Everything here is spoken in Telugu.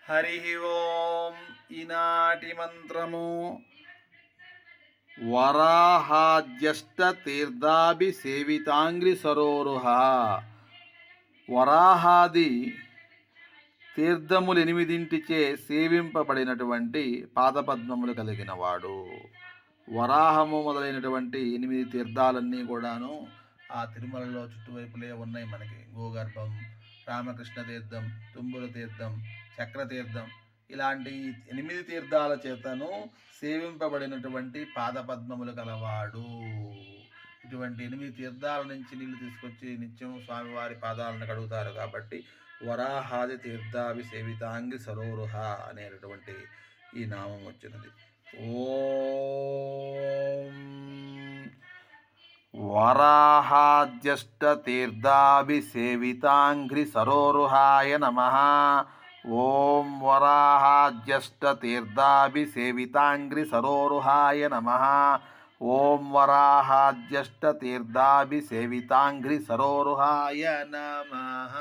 హరి ఓం. ఈనాటి మంత్రము వరాహాజ్యష్ట తీర్థాభిసేవితాంగ్రి సరోరుహ. వరాహాది తీర్థములు ఎనిమిదింటిచే సేవింపబడినటువంటి పాదపద్మములు కలిగిన వాడు. వరాహము మొదలైనటువంటి 8 తీర్థాలన్నీ కూడాను ఆ తిరుమలలో చుట్టువైపులే ఉన్నాయి మనకి. గోగర్భం, రామకృష్ణ తీర్థం, తుంబుల తీర్థం, చక్రతీర్థం, ఇలాంటి 8 తీర్థాల చేతను సేవింపబడినటువంటి పాదపద్మములు కలవాడు. ఇటువంటి 8 తీర్థాల నుంచి నీళ్లు తీసుకొచ్చి నిత్యం స్వామివారి పాదాలను కడుగుతారు కాబట్టి వరాహాది తీర్థాభిసేవితాంగి సరోరుహ అనేటటువంటి ఈ నామం వచ్చినది. ఓం వరాహాద్యష్ట తీర్థాభిసేవితాంఘ్రి సరోరుహాయ నమః. ఓం వరాహాద్యష్ట తీర్థాభిసేవితాంఘ్రి సరోరుహాయ నమః. ఓం వరాహాద్యష్ట తీర్థాభిసేవితాంఘ్రి సరోరుహాయ నమః.